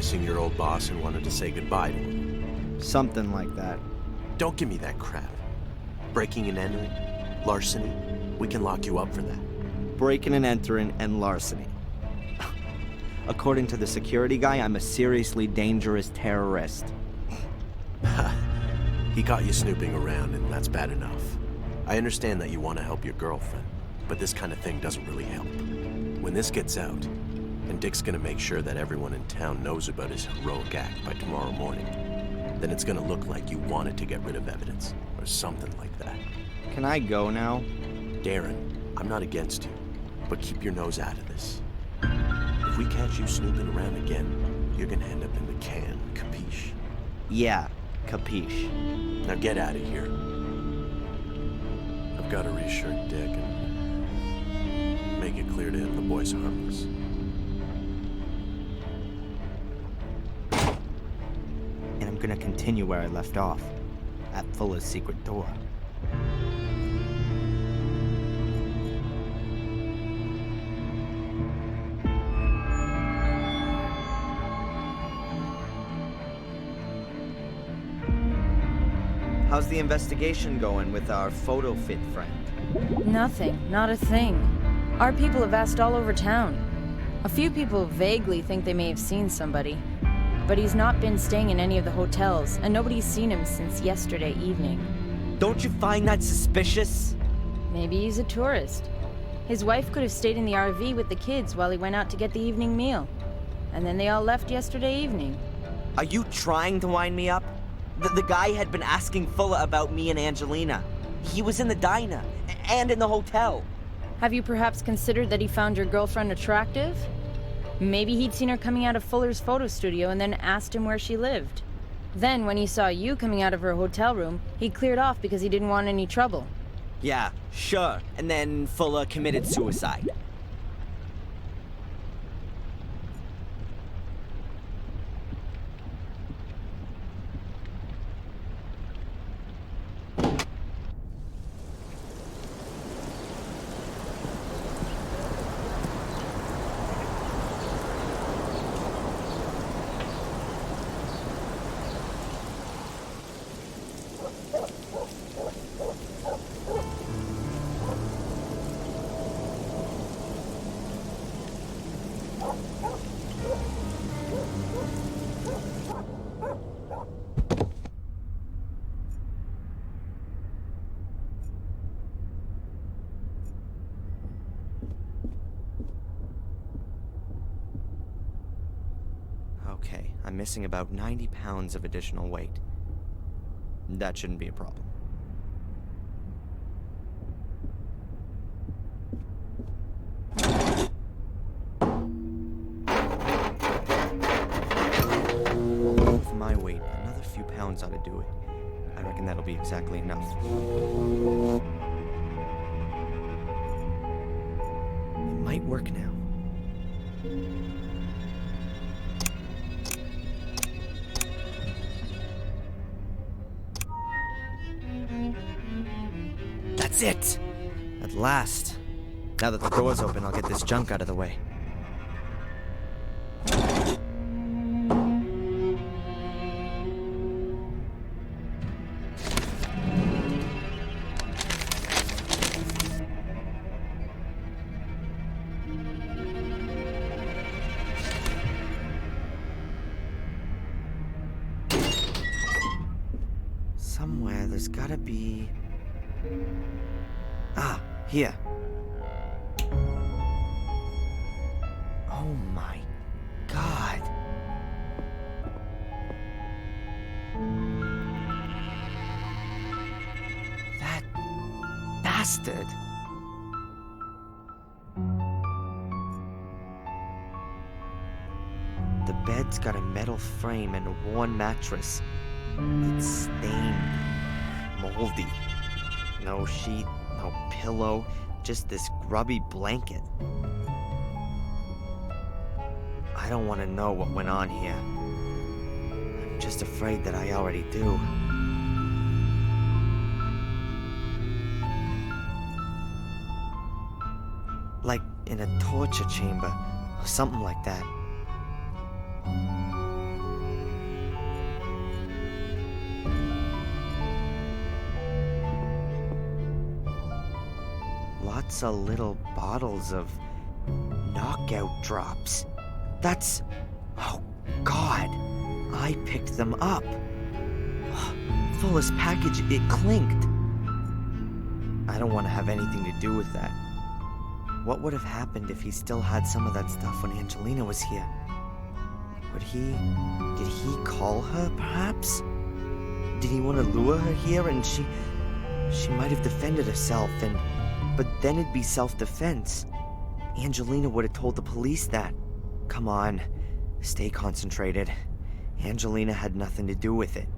missing your old boss and wanted to say goodbye to him. Something like that. Don't give me that crap. Breaking and entering, larceny, we can lock you up for that. Breaking and entering and larceny. According to the security guy, I'm a seriously dangerous terrorist. He caught you snooping around, and that's bad enough. I understand that you want to help your girlfriend, but this kind of thing doesn't really help. When this gets out, and Dick's gonna make sure that everyone in town knows about his heroic act by tomorrow morning, then it's gonna look like you wanted to get rid of evidence, or something like that. Can I go now? Darren, I'm not against you, but keep your nose out of this. If we catch you snooping around again, you're gonna end up in the can, capiche? Yeah, capiche. Now get out of here. I've got to reassure Dick and make it clear to him the boy's harmless. And I'm gonna continue where I left off, at Fuller's secret door. How's the investigation going with our photo fit friend? Nothing, not a thing. Our people have asked all over town. A few people vaguely think they may have seen somebody, but he's not been staying in any of the hotels, and nobody's seen him since yesterday evening. Don't you find that suspicious? Maybe he's a tourist. His wife could have stayed in the RV with the kids while he went out to get the evening meal. And then they all left yesterday evening. Are you trying to wind me up? The guy had been asking Fuller about me and Angelina. He was in the diner, and in the hotel. Have you perhaps considered that he found your girlfriend attractive? Maybe he'd seen her coming out of Fuller's photo studio and then asked him where she lived. Then, when he saw you coming out of her hotel room, he cleared off because he didn't want any trouble. Yeah, sure. And then Fuller committed suicide. Okay, I'm missing about 90 pounds of additional weight. That shouldn't be a problem. With my weight, another few pounds ought to do it. I reckon that'll be exactly enough. It might work now. That's it! At last. Now that the door's open, I'll get this junk out of the way. Somewhere there's gotta be... Ah, here. Oh my God. That bastard. The bed's got a metal frame and a worn mattress. It's stained, moldy. No sheet, no pillow, just this grubby blanket. I don't want to know what went on here. I'm just afraid that I already do. Like in a torture chamber, or something like that. Lots of little bottles of knockout drops. That's... oh, God. I picked them up. Fullest package, it clinked. I don't want to have anything to do with that. What would have happened if he still had some of that stuff when Angelina was here? Did he call her, perhaps? Did he want to lure her here and she might have defended herself but then it'd be self-defense. Angelina would have told the police that. Come on, stay concentrated. Angelina had nothing to do with it.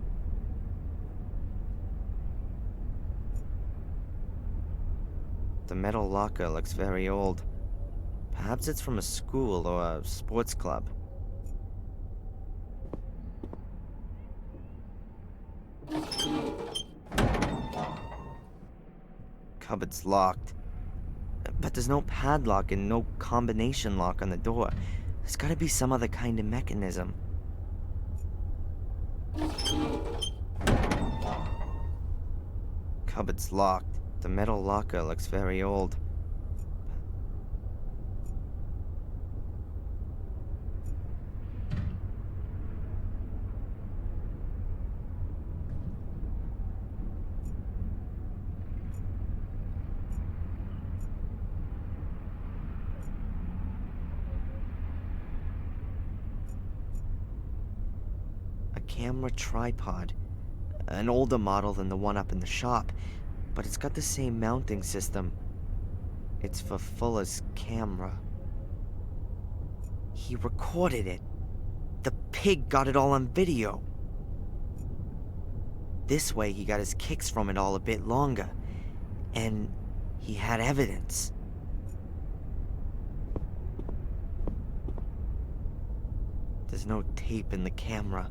The metal locker looks very old. Perhaps it's from a school or a sports club. Cupboard's locked. But there's no padlock and no combination lock on the door. There's gotta be some other kind of mechanism. Cupboard's locked. The metal locker looks very old. A camera tripod. An older model than the one up in the shop, but it's got the same mounting system. It's for Fuller's camera. He recorded it. The pig got it all on video. This way he got his kicks from it all a bit longer. And he had evidence. There's no tape in the camera.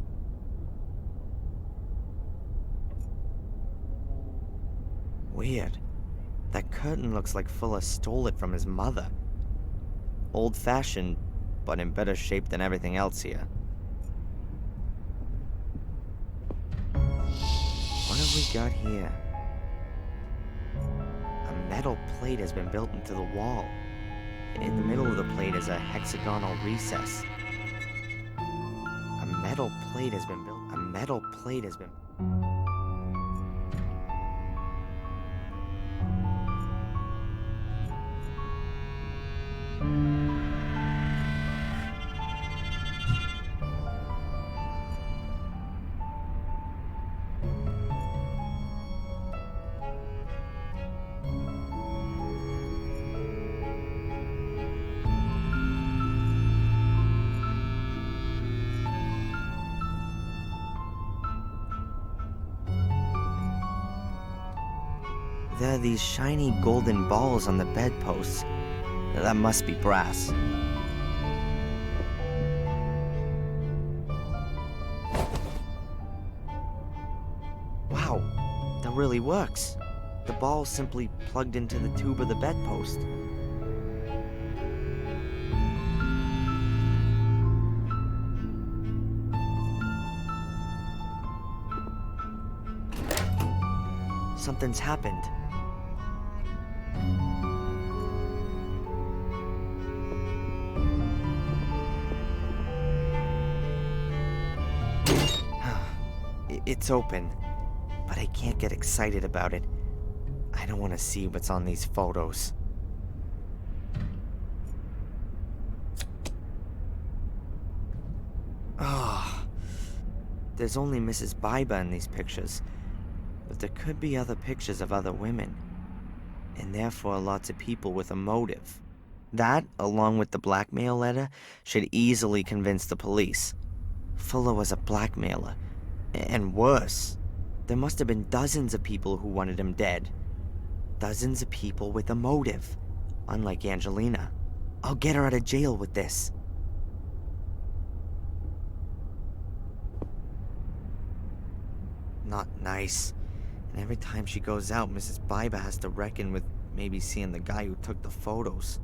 Weird. That curtain looks like Fuller stole it from his mother. Old-fashioned, but in better shape than everything else here. What have we got here? A metal plate has been built into the wall. In the middle of the plate is a hexagonal recess. A metal plate has been built. A metal plate has been... There are these shiny golden balls on the bedposts. That must be brass. Wow, that really works. The ball simply plugged into the tube of the bedpost. Something's happened. It's open, but I can't get excited about it. I don't want to see what's on these photos. There's only Mrs. Biber in these pictures, but there could be other pictures of other women, and therefore lots of people with a motive. That, along with the blackmail letter, should easily convince the police. Fuller was a blackmailer. And worse, there must have been dozens of people who wanted him dead. Dozens of people with a motive, unlike Angelina. I'll get her out of jail with this. Not nice. And every time she goes out, Mrs. Biber has to reckon with maybe seeing the guy who took the photos.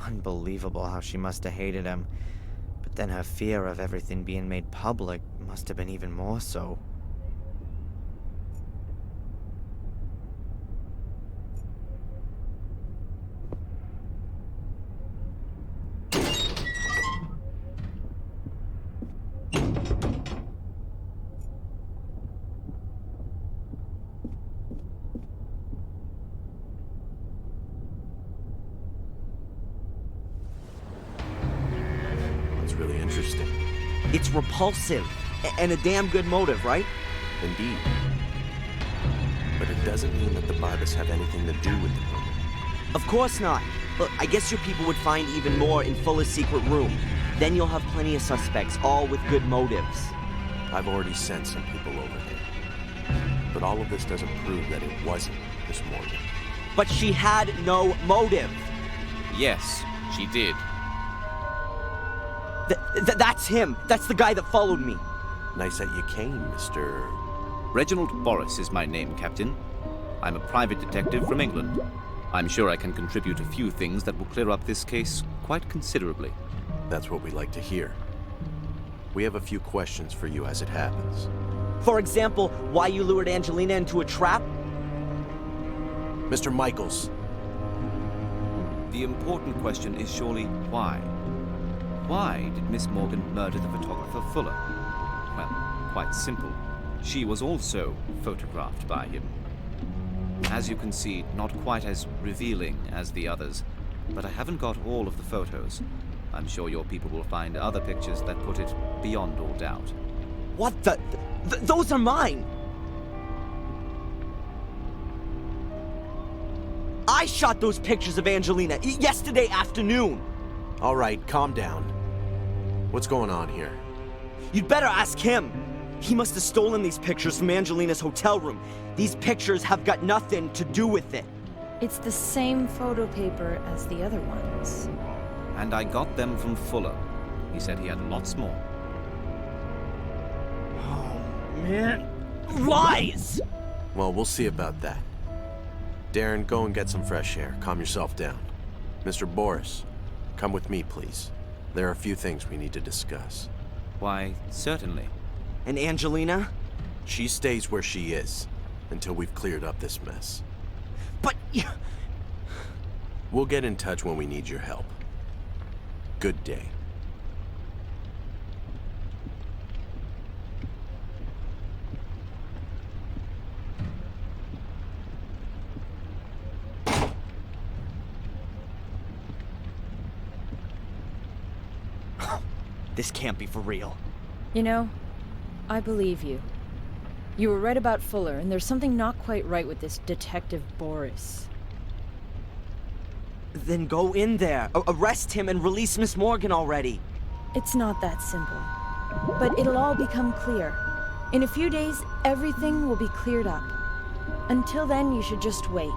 Unbelievable how she must have hated him. But then her fear of everything being made public must have been even more so. It's repulsive. And a damn good motive, right? Indeed. But it doesn't mean that the Barbas have anything to do with the murder. Of course not. Look, I guess your people would find even more in Fuller's secret room. Then you'll have plenty of suspects, all with good motives. I've already sent some people over there. But all of this doesn't prove that it wasn't Miss Morgan. But she had no motive. Yes, she did. That's him. That's the guy that followed me. Nice that you came, Mr. Reginald Borris is my name, Captain. I'm a private detective from England. I'm sure I can contribute a few things that will clear up this case quite considerably. That's what we like to hear. We have a few questions for you as it happens. For example, why you lured Angelina into a trap? Mr. Michaels. The important question is surely why? Why did Miss Morgan murder the photographer Fuller? Well, quite simple. She was also photographed by him. As you can see, not quite as revealing as the others, but I haven't got all of the photos. I'm sure your people will find other pictures that put it beyond all doubt. What the? Those are mine! I shot those pictures of Angelina yesterday afternoon! All right, calm down. What's going on here? You'd better ask him! He must have stolen these pictures from Angelina's hotel room. These pictures have got nothing to do with it. It's the same photo paper as the other ones. And I got them from Fuller. He said he had lots more. Oh, man. Lies! Well, we'll see about that. Darren, go and get some fresh air. Calm yourself down. Mr. Borris, come with me, please. There are a few things we need to discuss. Why, certainly. And Angelina? She stays where she is until we've cleared up this mess. But... We'll get in touch when we need your help. Good day. This can't be for real. You know, I believe you. You were right about Fuller, and there's something not quite right with this Detective Borris. Then go in there, arrest him, and release Miss Morgan already. It's not that simple. But it'll all become clear. In a few days, everything will be cleared up. Until then, you should just wait.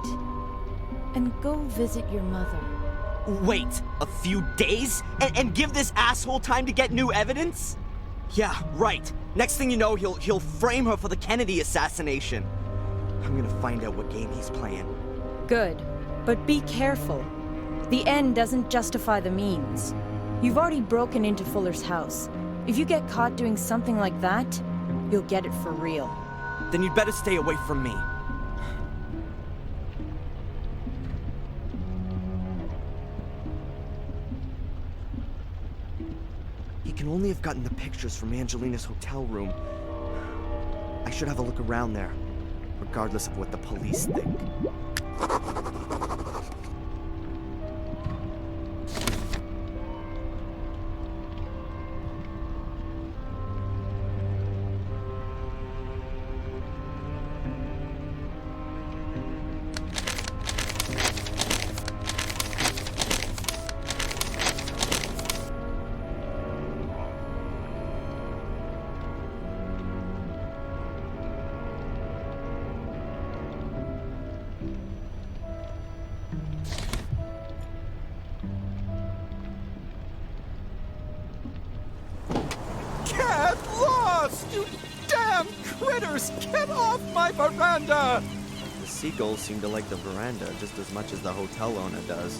And go visit your mother. Wait a few days? And give this asshole time to get new evidence? Yeah, right. Next thing you know, he'll frame her for the Kennedy assassination. I'm gonna find out what game he's playing. Good. But be careful. The end doesn't justify the means. You've already broken into Fuller's house. If you get caught doing something like that, you'll get it for real. Then you'd better stay away from me. He can only have gotten the pictures from Angelina's hotel room. I should have a look around there, regardless of what the police think. Get lost, you damn critters! Get off my veranda! The seagulls seem to like the veranda just as much as the hotel owner does.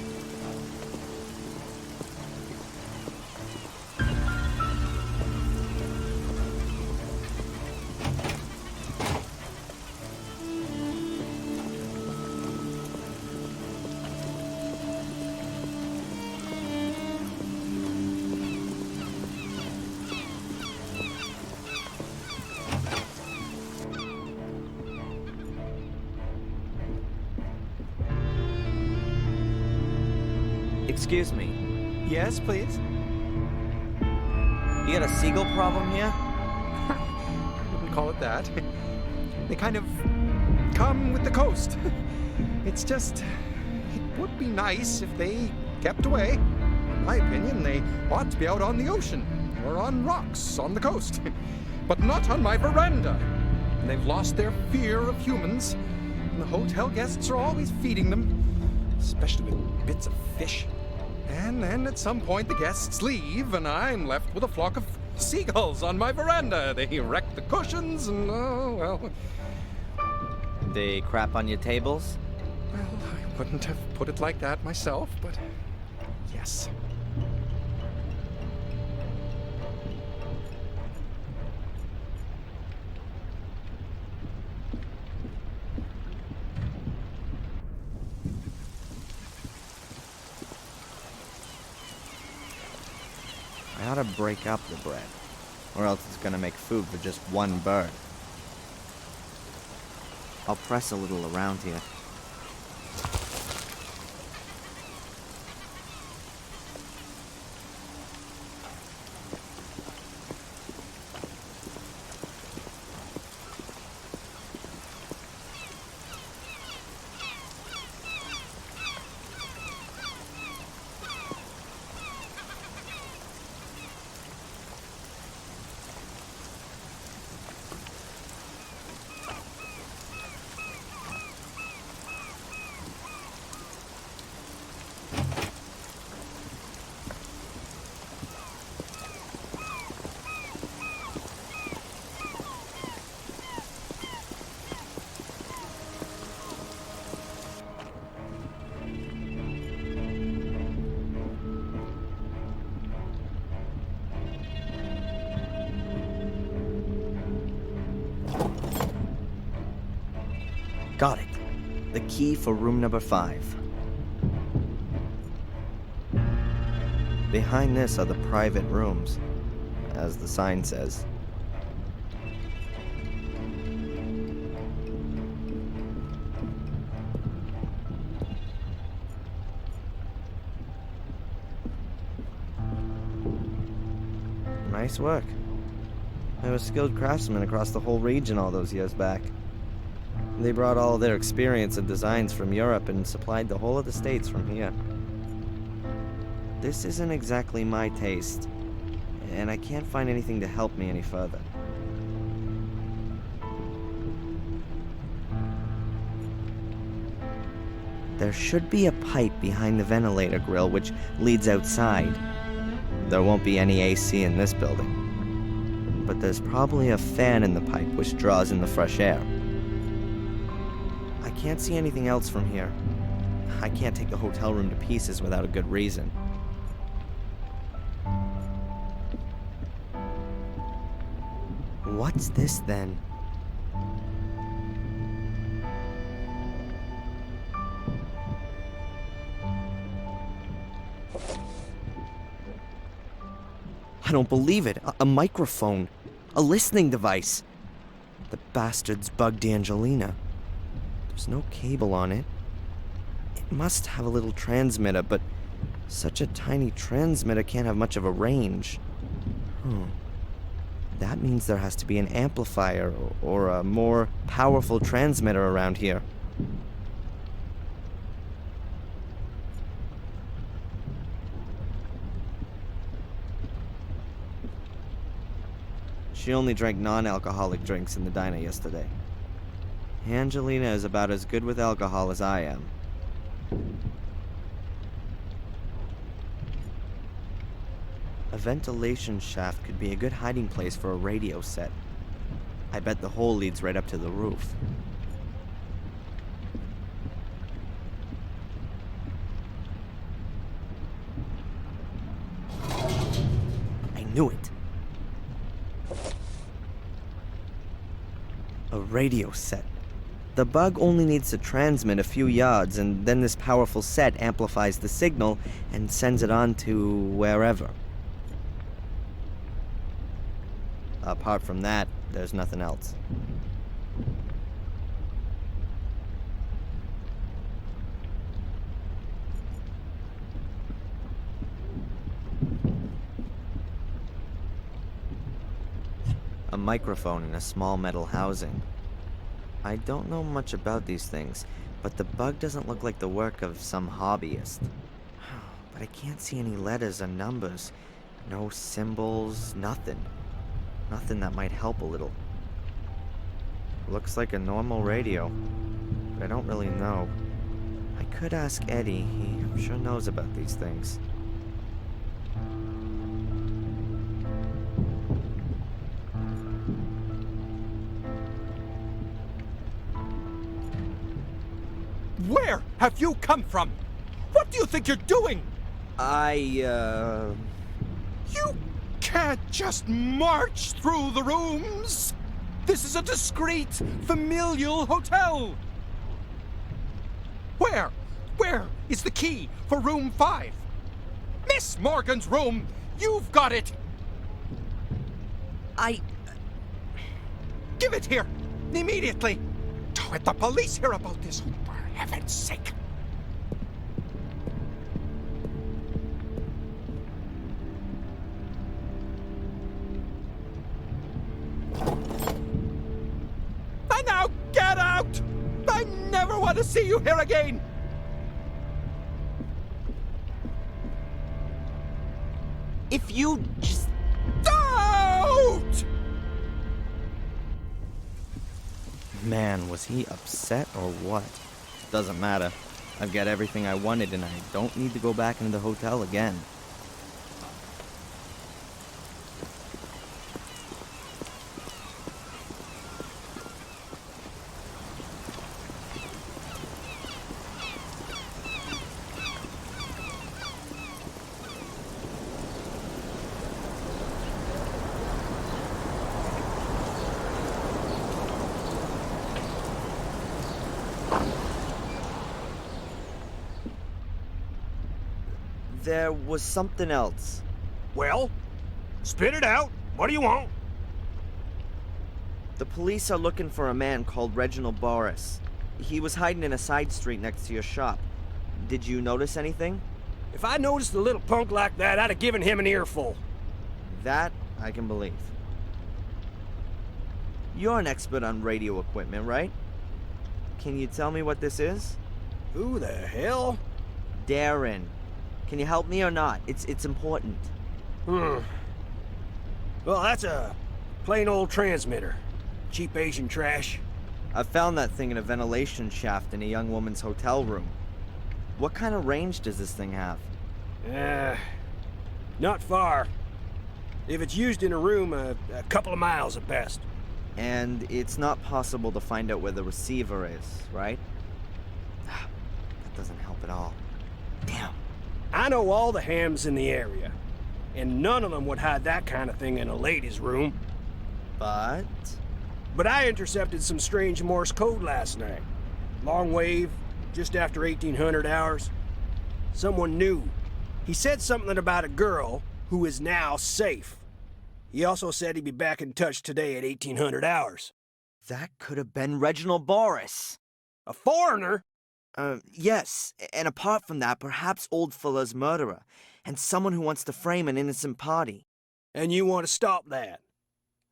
Excuse me. Yes, please? You got a seagull problem here? I wouldn't call it that. They kind of come with the coast. It's just, it would be nice if they kept away. In my opinion, they ought to be out on the ocean or on rocks on the coast, but not on my veranda. They've lost their fear of humans, and the hotel guests are always feeding them, especially with bits of fish. And then at some point the guests leave, and I'm left with a flock of seagulls on my veranda. They wreck the cushions, and oh, well. They crap on your tables? Well, I wouldn't have put it like that myself, but yes. I ought to break up the bread, or else it's gonna make food for just one bird. I'll press a little around here. Got it. The key for room number 5. Behind this are the private rooms, as the sign says. Nice work. There were skilled craftsmen across the whole region all those years back. They brought all their experience and designs from Europe and supplied the whole of the States from here. This isn't exactly my taste, and I can't find anything to help me any further. There should be a pipe behind the ventilator grill which leads outside. There won't be any AC in this building, but there's probably a fan in the pipe which draws in the fresh air. I can't see anything else from here. I can't take the hotel room to pieces without a good reason. What's this then? I don't believe it. A microphone. A listening device. The bastards bugged Angelina. There's no cable on it. It must have a little transmitter, but such a tiny transmitter can't have much of a range. That means there has to be an amplifier or a more powerful transmitter around here. She only drank non-alcoholic drinks in the diner yesterday. Angelina is about as good with alcohol as I am. A ventilation shaft could be a good hiding place for a radio set. I bet the hole leads right up to the roof. I knew it. A radio set. The bug only needs to transmit a few yards, and then this powerful set amplifies the signal and sends it on to wherever. Apart from that, there's nothing else. a microphone in a small metal housing. I don't know much about these things, but the bug doesn't look like the work of some hobbyist. But I can't see any letters or numbers. No symbols, nothing. Nothing that might help a little. Looks like a normal radio, but I don't really know. I could ask Eddie. He sure knows about these things. Where have you come from? What do you think you're doing? You can't just march through the rooms. This is a discreet, familial hotel. Where is the key for room 5? Miss Morgan's room! You've got it! Give it here! Immediately! Don't let the police hear about this, for heaven's sake! And now get out! I never want to see you here again! If you just... Out! Man, was he upset or what? Doesn't matter. I've got everything I wanted and I don't need to go back into the hotel again. There was something else. Well, spit it out. What do you want? The police are looking for a man called Reginald Borris. He was hiding in a side street next to your shop. Did you notice anything? If I noticed a little punk like that, I'd have given him an earful. That I can believe. You're an expert on radio equipment, right? Can you tell me what this is? Who the hell? Darren. Can you help me or not? It's important. Well, that's a plain old transmitter. Cheap Asian trash. I found that thing in a ventilation shaft in a young woman's hotel room. What kind of range does this thing have? Not far. If it's used in a room, a couple of miles at best. And it's not possible to find out where the receiver is, right? That doesn't help at all. Damn. I know all the hams in the area, and none of them would hide that kind of thing in a lady's room. But I intercepted some strange Morse code last night. Long wave, just after 1800 hours. Someone knew. He said something about a girl who is now safe. He also said he'd be back in touch today at 1800 hours. that could have been Reginald Borris. A foreigner? Yes, and apart from that, perhaps old Fuller's murderer, and someone who wants to frame an innocent party. And you want to stop that?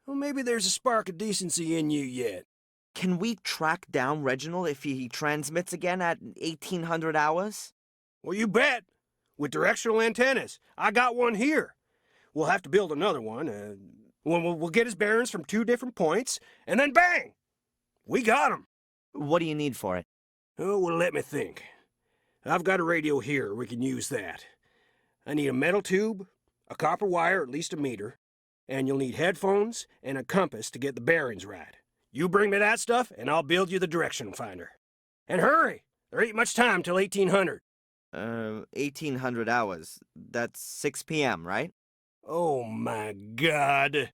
Well, maybe there's a spark of decency in you yet. Can we track down Reginald if he transmits again at 1800 hours? Well, you bet. With directional antennas. I got one here. We'll have to build another one. We'll get his bearings from 2 different points, and then bang! We got him. What do you need for it? Oh, well, let me think. I've got a radio here. We can use that. I need a metal tube, a copper wire, at least a meter, and you'll need headphones and a compass to get the bearings right. You bring me that stuff, and I'll build you the direction finder. And hurry! There ain't much time till 1800. 1800 hours. That's 6 p.m., right? Oh, my God.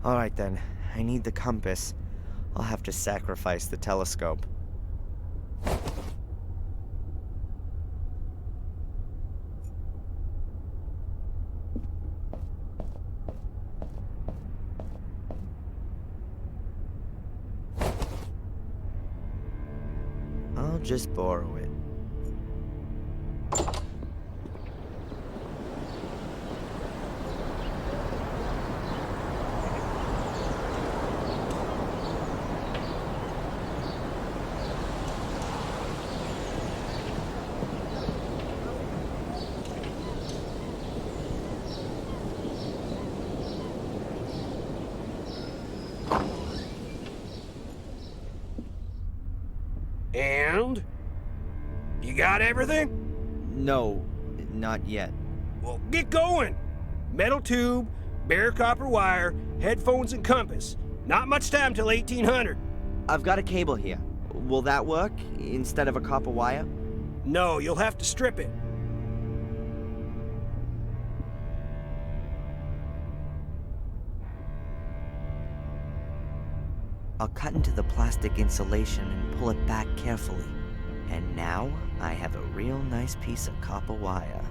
Alright then, I need the compass. I'll have to sacrifice the telescope. I'll just borrow it. And? You got everything? No, not yet. Well, get going. Metal tube, bare copper wire, headphones and compass. Not much time till 1800. I've got a cable here. Will that work instead of a copper wire? No, you'll have to strip it. I'll cut into the plastic insulation and pull it back carefully. And now I have a real nice piece of copper wire.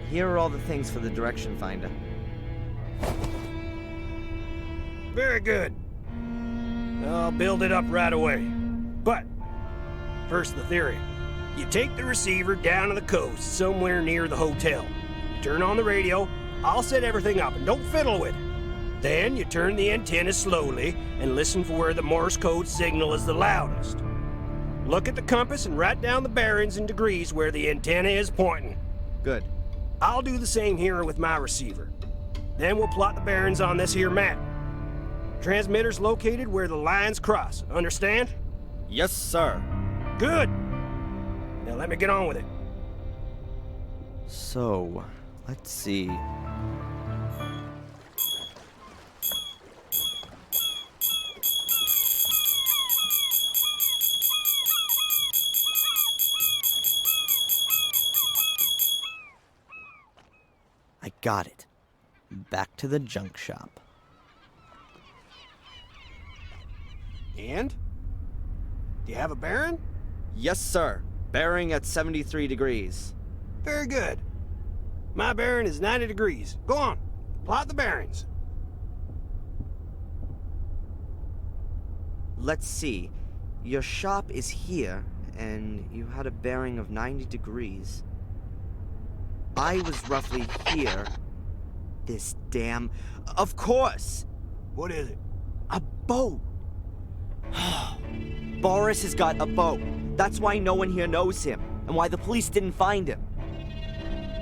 Here are all the things for the direction finder. Very good. I'll build it up right away. But, first the theory. You take the receiver down to the coast, somewhere near the hotel. You turn on the radio, I'll set everything up, and don't fiddle with it. Then you turn the antenna slowly and listen for where the Morse code signal is the loudest. Look at the compass and write down the bearings and degrees where the antenna is pointing. Good. I'll do the same here with my receiver. Then we'll plot the bearings on this here map. Transmitter's located where the lines cross, understand? Yes, sir. Good. Now let me get on with it. So, let's see. I got it. Back to the junk shop. And? Do you have a bearing? Yes, sir. Bearing at 73 degrees. Very good. My bearing is 90 degrees. Go on. Plot the bearings. Let's see. Your shop is here, and you had a bearing of 90 degrees. I was roughly here. This damn... Of course! What is it? A boat! Borris has got a boat. That's why no one here knows him, and why the police didn't find him.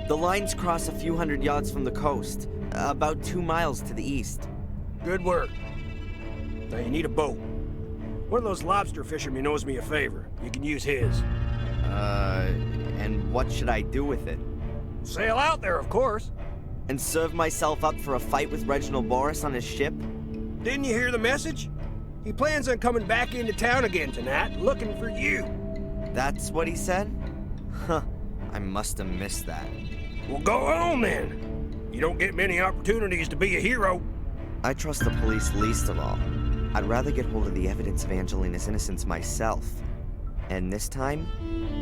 The lines cross a few hundred yards from the coast, about 2 miles to the east. Good work. Now you need a boat. One of those lobster fishermen owes me a favor. You can use his. And what should I do with it? Sail out there, of course. And serve myself up for a fight with Reginald Borris on his ship? Didn't you hear the message? He plans on coming back into town again tonight, looking for you. That's what he said? Huh, I must have missed that. Well, go on then. You don't get many opportunities to be a hero. I trust the police least of all. I'd rather get hold of the evidence of Angelina's innocence myself. And this time,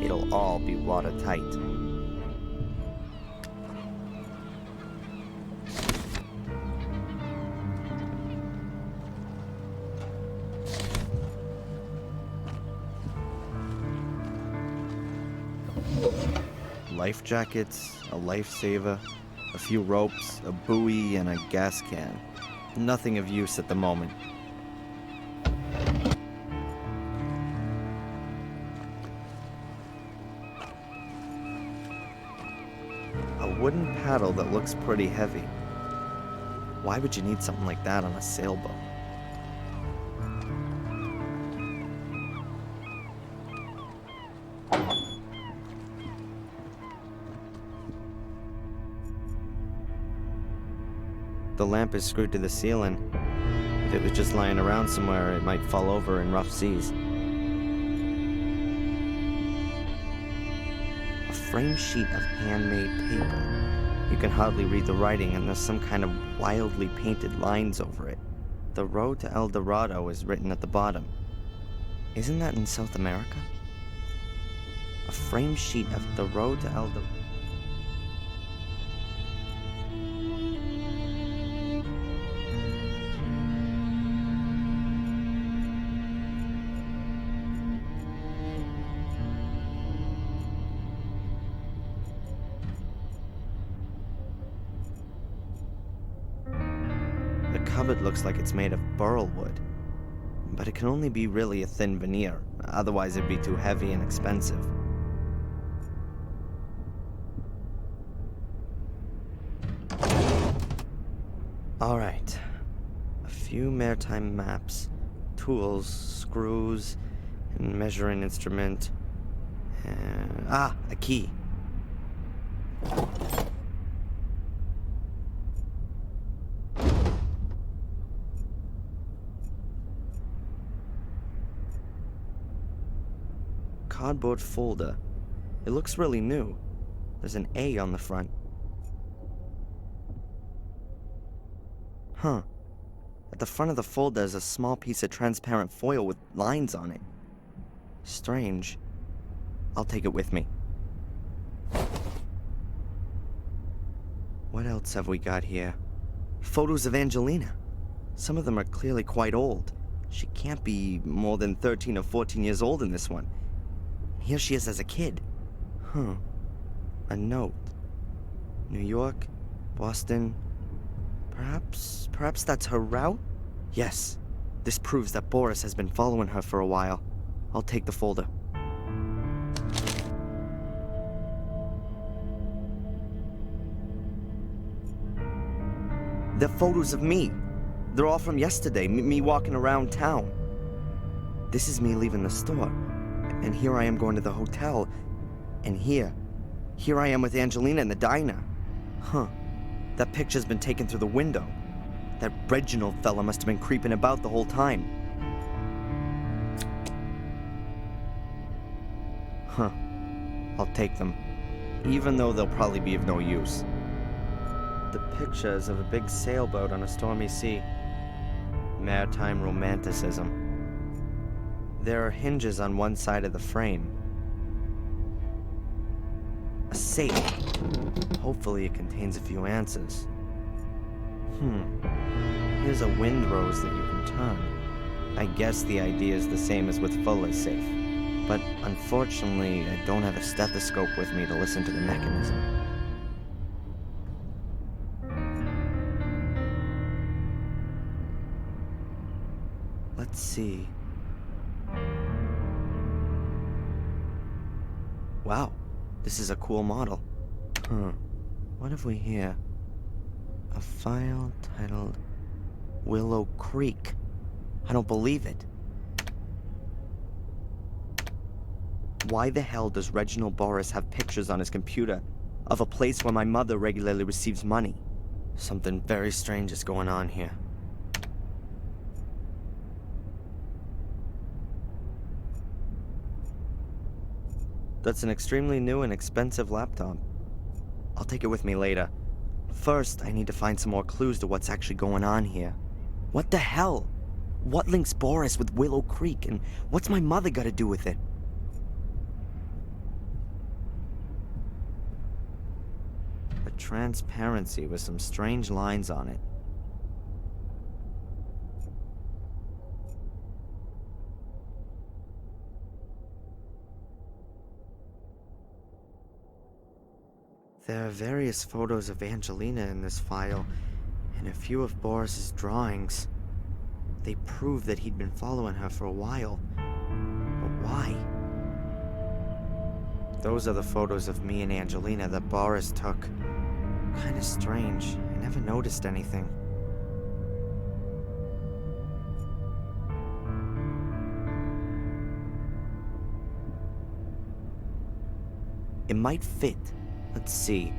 it'll all be watertight. Life jackets, a lifesaver, a few ropes, a buoy, and a gas can. Nothing of use at the moment. A wooden paddle that looks pretty heavy. Why would you need something like that on a sailboat? The lamp is screwed to the ceiling. If it was just lying around somewhere, it might fall over in rough seas. frame sheet of handmade paper. You can hardly read the writing, and there's some kind of wildly painted lines over it. The road to 𝘿𝙚𝙾𝙧 is written at the bottom. Isn't that in South America? A frame sheet of the road to 𝘿𝙚𝙾𝙧. The cupboard looks like it's made of burl wood, but it can only be really a thin veneer, otherwise it'd be too heavy and expensive. Alright, a few maritime maps, tools, screws, and measuring instrument, and... a key. Cardboard folder. It looks really new. There's an A on the front. Huh. At the front of the folder is a small piece of transparent foil with lines on it. Strange. I'll take it with me. What else have we got here? Photos of Angelina. Some of them are clearly quite old. She can't be more than 13 or 14 years old in this one. Here she is as a kid. Huh. A note. New York, Boston. Perhaps that's her route? Yes. This proves that Borris has been following her for a while. I'll take the folder. They're photos of me. They're all from yesterday, me walking around town. This is me leaving the store. And here I am going to the hotel. And here I am with Angelina in the diner. Huh. That picture's been taken through the window. That Reginald fella must have been creeping about the whole time. Huh. I'll take them. Even though they'll probably be of no use. The picture is of a big sailboat on a stormy sea. Maritime romanticism. There are hinges on one side of the frame. A safe. Hopefully it contains a few answers. Here's a windrose that you can turn. I guess the idea is the same as with Fuller's safe. But unfortunately, I don't have a stethoscope with me to listen to the mechanism. Let's see. Wow, this is a cool model. What have we here? A file titled Willow Creek. I don't believe it. Why the hell does Reginald Borris have pictures on his computer of a place where my mother regularly receives money? Something very strange is going on here. That's an extremely new and expensive laptop. I'll take it with me later. First, I need to find some more clues to what's actually going on here. What the hell? What links Borris with Willow Creek, and what's my mother got to do with it? A transparency with some strange lines on it. There are various photos of Angelina in this file, and a few of Borris's drawings. They prove that he'd been following her for a while. But why? Those are the photos of me and Angelina that Borris took. Kinda strange. I never noticed anything. It might fit. Let's see.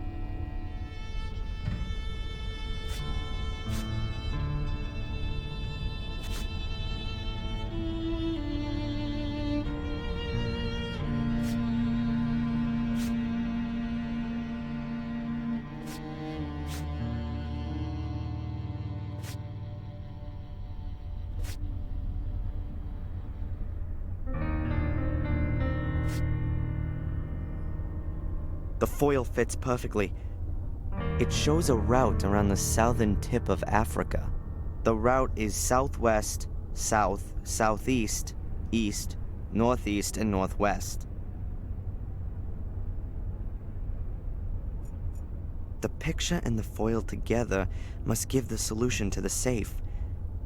The foil fits perfectly. It shows a route around the southern tip of Africa. The route is southwest, south, southeast, east, northeast, and northwest. The picture and the foil together must give the solution to the safe.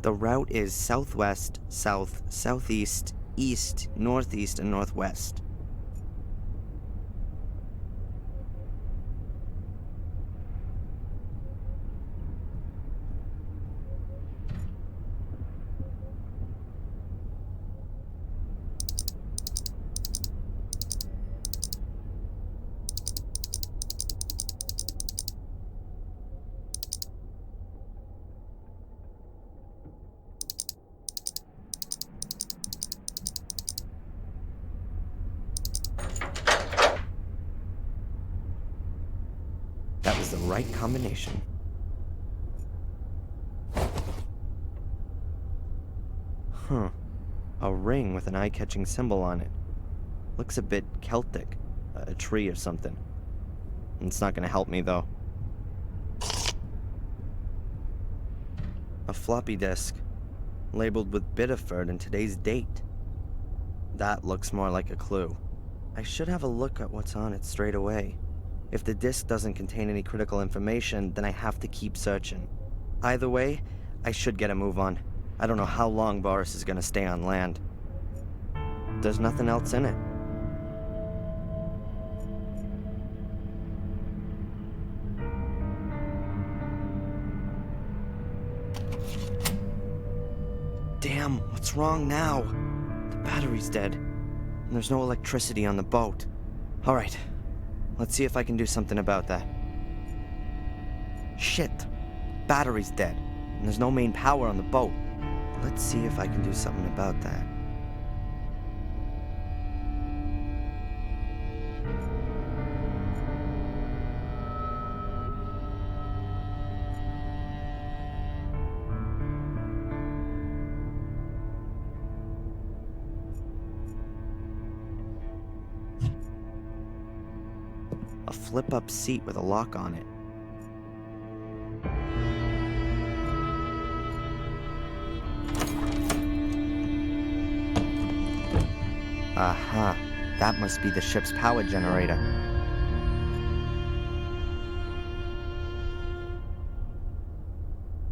The route is southwest, south, southeast, east, northeast, and northwest. That was the right combination. A ring with an eye-catching symbol on it. Looks a bit Celtic, a tree or something. It's not gonna help me, though. A floppy disk, labeled with Biddeford and today's date. That looks more like a clue. I should have a look at what's on it straight away. If the disk doesn't contain any critical information, then I have to keep searching. Either way, I should get a move on. I don't know how long Borris is gonna stay on land. There's nothing else in it. Damn, what's wrong now? The battery's dead, and there's no electricity on the boat. All right. Let's see if I can do something about that. Shit. Battery's dead, and there's no main power on the boat. Let's see if I can do something about that. A flip-up seat with a lock on it. Aha, that must be the ship's power generator.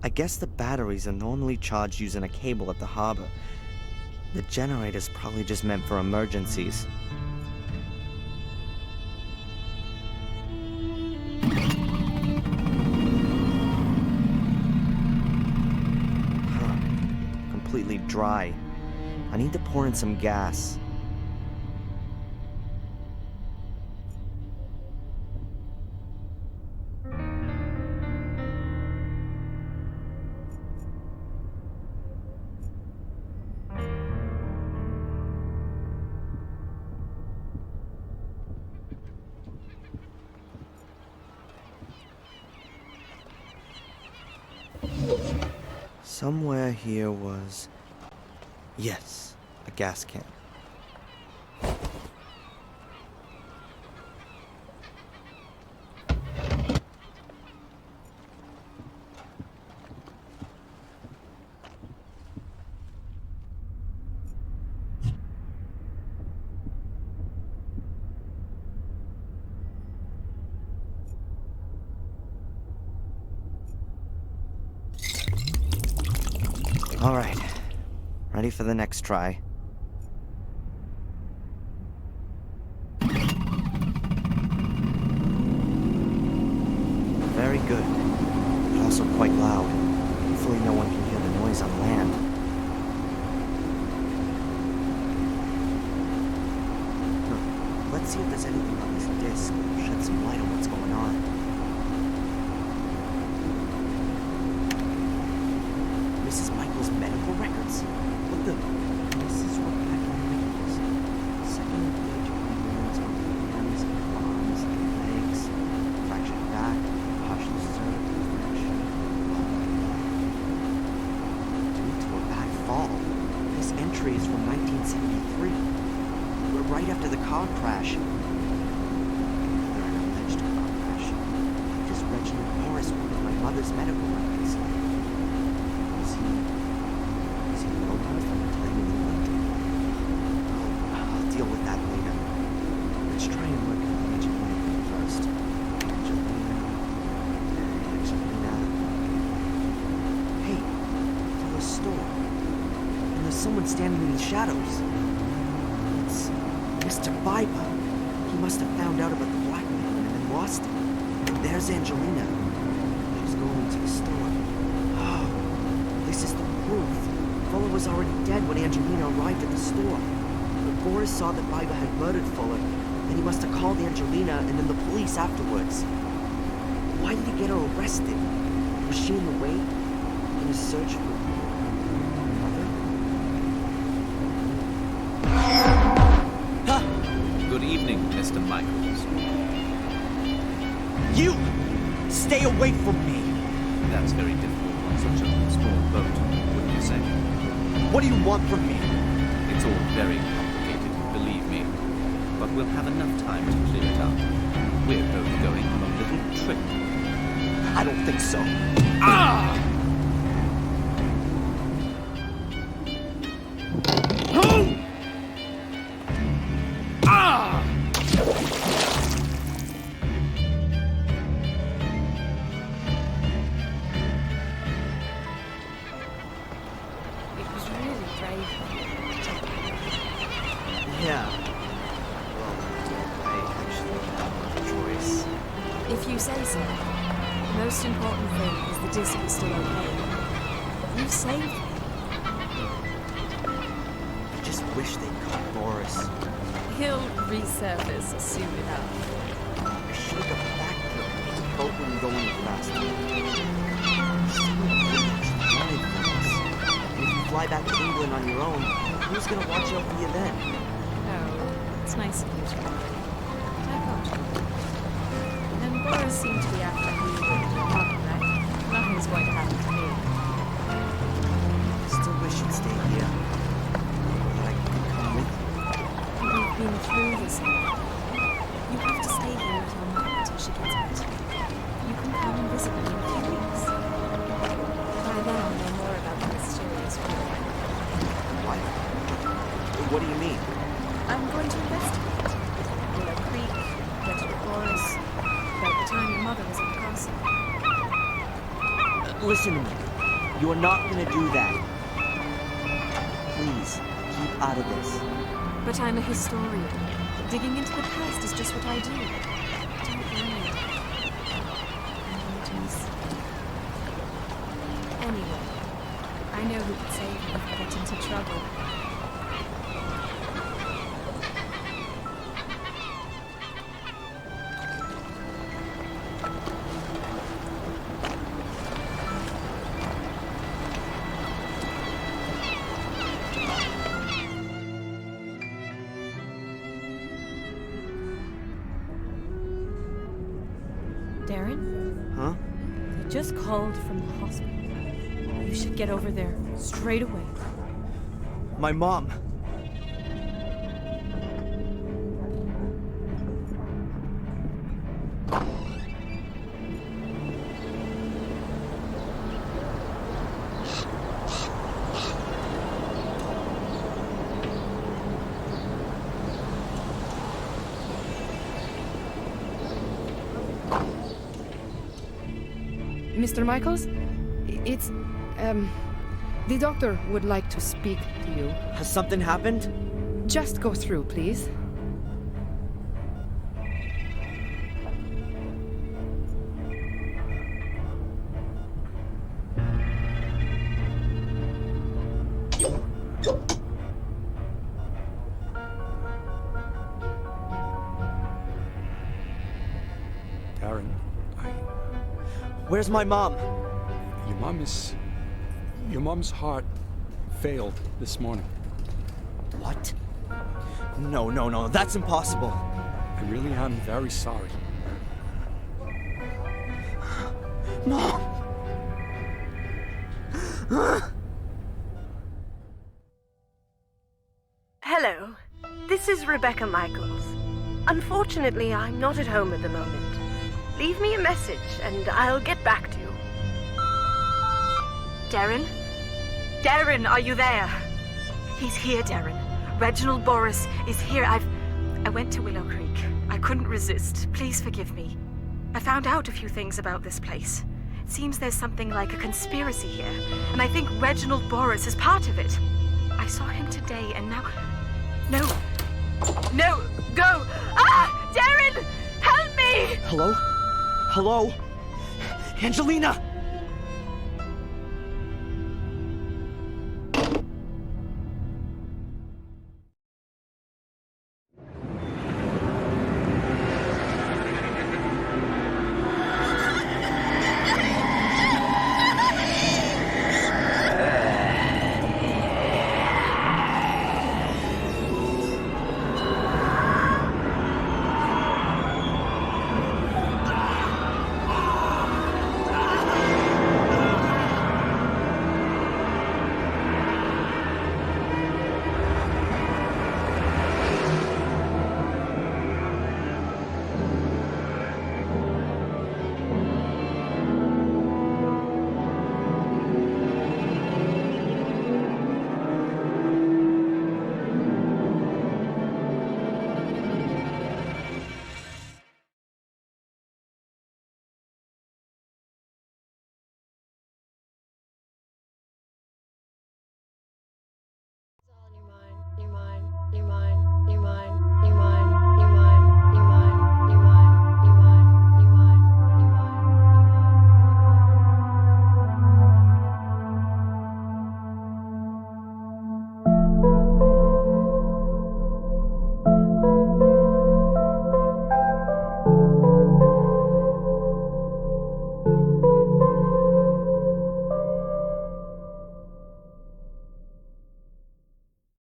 I guess the batteries are normally charged using a cable at the harbor. The generator's probably just meant for emergencies. Completely dry. I need to pour in some gas. Somewhere here was... Yes, a gas can. All right, ready for the next try. Very good, but also quite loud. Hopefully no one can hear the noise on land. Let's see if there's anything on this disc that shed some light on what's going on. Mrs. Michaels' medical records? What the? Mrs. Rebecca Michaels. Second stage wounds on the hands, arms, legs, fractured back, partial cervical fracture. Due to a bad fall. This entry is from 1973. We're right after the car crash. They're in a Reginald Borris wanted my mother's medical records. Is he known her from her time in England? Oh, I'll deal with that later. Let's try and work on the Angelina thing first. Angelina. Hey, from the store. And there's someone standing in the shadows. It's Mr. Biba. He must have found out about the blackmail and then lost it. And there's Angelina. She's going to the store. Oh, this is the proof. Fuller was already dead when Angelina arrived at the store. But Borris saw that Biba had murdered Fuller, and he must have called Angelina and then the police afterwards. Why did he get her arrested? Was she in the way? In a search for her mother? Good evening, Mr. Michaels. You! Stay away from me! That's very difficult on such a small boat, wouldn't you say? What do you want from me? It's all very complicated, believe me. But we'll have enough time to clear it up. We're both going on a little trip. I don't think so. Ah! Yeah. Well, I actually have no choice. If you say so. The most important thing is the disc is still okay. You saved me. I just wish they'd caught Borris. He'll resurface soon enough. I should have back there. The boat wouldn't go any faster. Someone really wanted for us. And if you fly back to England on your own, who's gonna watch out for you then? Oh, it's nice of you to worry. I got you. And Borris seemed to be after you. Right? Nothing's going to happen to me. I still wish you'd stay here. But I can come with you. We've been through this now. You have to stay here with your mother until she gets better. You can come and visit me in a few weeks. By then I'll know more about the mysterious war. What? What do you mean? I'm going to investigate. Willow Creek, Reginald Borris, about the time your mother was in the castle. Listen to me. You are not going to do that. Please, keep out of this. But I'm a historian. Digging into the past is just what I do. Don't worry. Anyway, I know who could save me if I get into trouble. Darren? Huh? They just called from the hospital. You should get over there straight away. My mom. Mr. Michaels? It's, the doctor would like to speak to you. Has something happened? Just go through, please. Darren, Where's my mom? Your mom's heart failed this morning. What? No, that's impossible. I really am very sorry. Mom! Hello, this is Rebecca Michaels. Unfortunately, I'm not at home at the moment. Leave me a message, and I'll get back to you. Darren? Darren, are you there? He's here, Darren. Reginald Borris is here. I went to Willow Creek. I couldn't resist. Please forgive me. I found out a few things about this place. It seems there's something like a conspiracy here, and I think Reginald Borris is part of it. I saw him today, and now... No, go! Ah! Darren! Help me! Hello? Hello? Angelina!